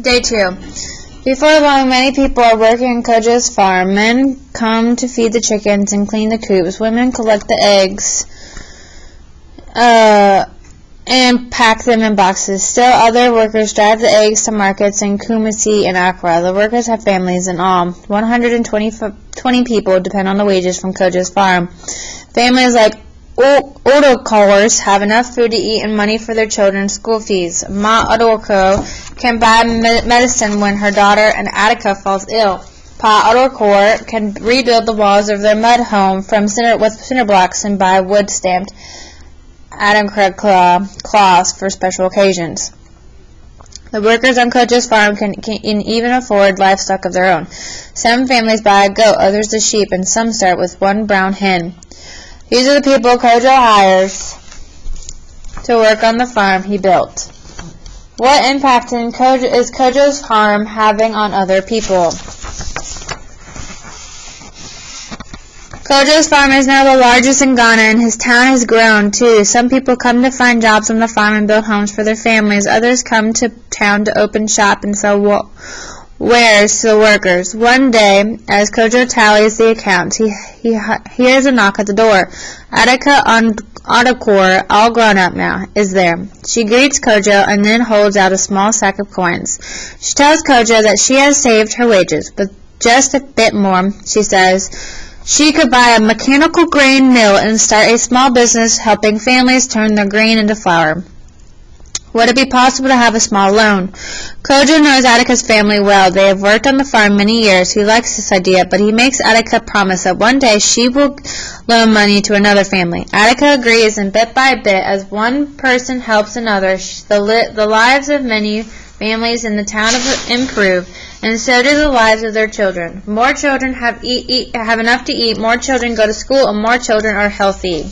Day 2. Before long, many people are working on Kojo's farm. Men come to feed the chickens and clean the coops. Women collect the eggs and pack them in boxes. Still other workers drive the eggs to markets in Kumasi and Accra. The workers have families in all. 120 people depend on the wages from Kojo's farm. Families like Odokors have enough food to eat and money for their children's school fees. Ma Odoko can buy medicine when her daughter and Attica falls ill. Pa Odokor can rebuild the walls of their mud home with cinder blocks and buy wood-stamped Adamcrag cloths for special occasions. The workers on Kojo's farm can even afford livestock of their own. Some families buy a goat, others a sheep, and some start with one brown hen. These are the people Kojo hires to work on the farm he built. What impact is Kojo's farm having on other people? Kojo's farm is now the largest in Ghana, and his town has grown, too. Some people come to find jobs on the farm and build homes for their families. Others come to town to open shop and sell wares to the workers. One day, as Kojo tallies the accounts, he hears a knock at the door. Attica Odokor, all grown up now, is there. She greets Kojo and then holds out a small sack of coins. She tells Kojo that she has saved her wages, but just a bit more, she says. She could buy a mechanical grain mill and start a small business helping families turn their grain into flour. Would it be possible to have a small loan? Kojo knows Attica's family well. They have worked on the farm many years. He likes this idea, but he makes Attica promise that one day she will loan money to another family. Attica agrees, and bit by bit, as one person helps another, the lives of many families in the town improve, and so do the lives of their children. More children have enough to eat, more children go to school, and more children are healthy.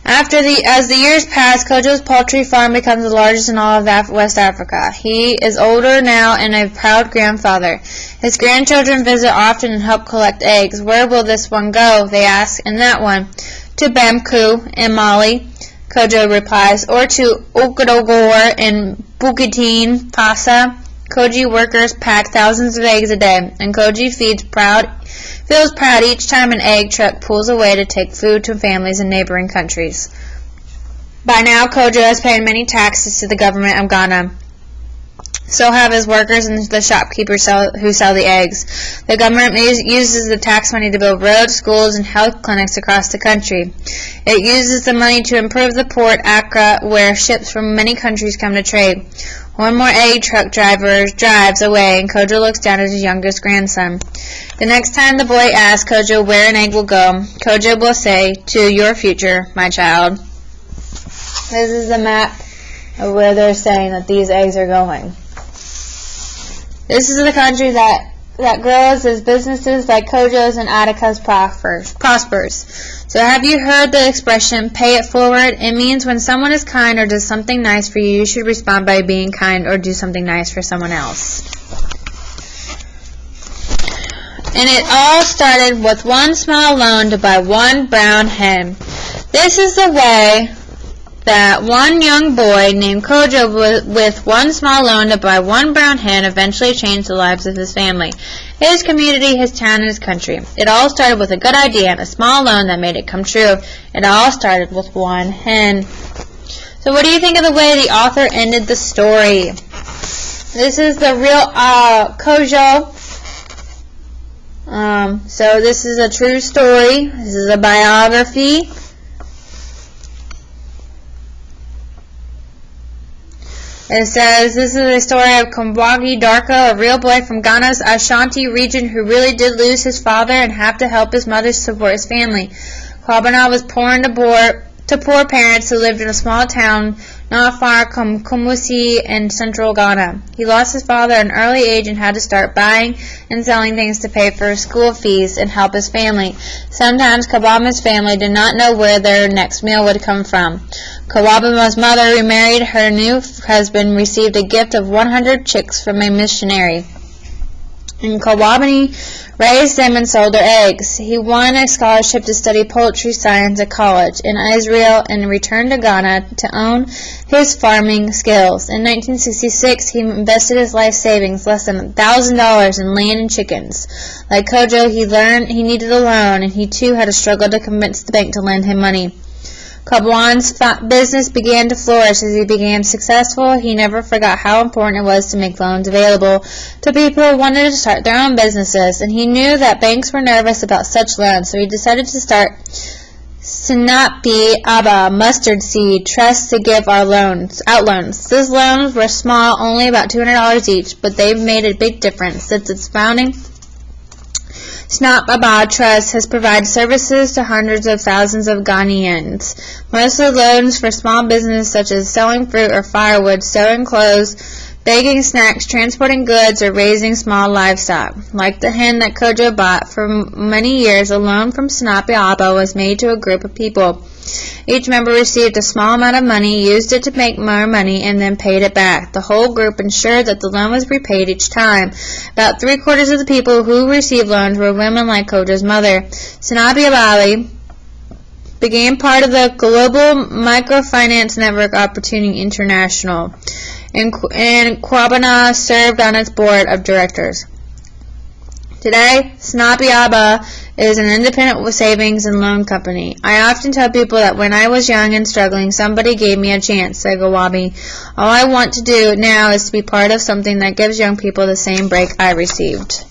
As the years pass, Kojo's poultry farm becomes the largest in all of West Africa. He is older now and a proud grandfather. His grandchildren visit often and help collect eggs. Where will this one go, they ask, and that one? To Bamku in Mali, Kojo replies, or to Okadogor in Bukitine, Pasa. Koji workers pack thousands of eggs a day, and Koji feels proud each time an egg truck pulls away to take food to families in neighboring countries. By now, Kojo has paid many taxes to the government of Ghana. So have his workers and the shopkeepers who sell the eggs. The government uses the tax money to build roads, schools, and health clinics across the country. It uses the money to improve the port, Accra, where ships from many countries come to trade. One more egg truck drives away, and Kojo looks down at his youngest grandson. The next time the boy asks Kojo where an egg will go, Kojo will say, "To your future, my child." This is the map of where they're saying that these eggs are going. This is the country that grows as businesses like Kojo's and Attica's prospers. So have you heard the expression, pay it forward? It means when someone is kind or does something nice for you, you should respond by being kind or do something nice for someone else. And it all started with one small loan to buy one brown hen. This is the way that one young boy named Kojo with one small loan to buy one brown hen eventually changed the lives of his family, his community, his town, and his country. It all started with a good idea and a small loan that made it come true. It all started with one hen. So what do you think of the way the author ended the story? This is the real Kojo. So this is a true story. This is a biography. It says, this is a story of Kumbwagi Darko, a real boy from Ghana's Ashanti region who really did lose his father and have to help his mother support his family. Kwabena was born to poor parents who lived in a small town not far from Kumasi in central Ghana. He lost his father at an early age and had to start buying and selling things to pay for his school fees and help his family. Sometimes Kababa's family did not know where their next meal would come from. Kababa's mother remarried her new husband, received a gift of 100 chicks from a missionary. in Kawabani, raised them and sold their eggs. He won a scholarship to study poultry science at college in Israel and returned to Ghana to own his farming skills. In 1966, he invested his life savings, less than $1,000, in land and chickens. Like Kojo, he learned he needed a loan, and he too had to struggle to convince the bank to lend him money. Kabwan's business began to flourish as he became successful. He never forgot how important it was to make loans available to people who wanted to start their own businesses, and he knew that banks were nervous about such loans, so he decided to start Sinapi Aba Mustard Seed Trust to give out loans. These loans were small, only about $200 each, but they've made a big difference. Since its founding, Snap Abad Trust has provided services to hundreds of thousands of Ghanaians. Mostly loans for small business such as selling fruit or firewood, sewing clothes, baking snacks, transporting goods, or raising small livestock. Like the hen that Kojo bought, for many years a loan from Sinapi Abba was made to a group of people. Each member received a small amount of money, used it to make more money, and then paid it back. The whole group ensured that the loan was repaid each time. About 3/4 of the people who received loans were women like Kojo's mother. Sinapi Abali became part of the global microfinance network Opportunity International, and Kwabena served on its board of directors. Today, Sinapi Abba is an independent savings and loan company. I often tell people that when I was young and struggling, somebody gave me a chance, said Gawabi. All I want to do now is to be part of something that gives young people the same break I received.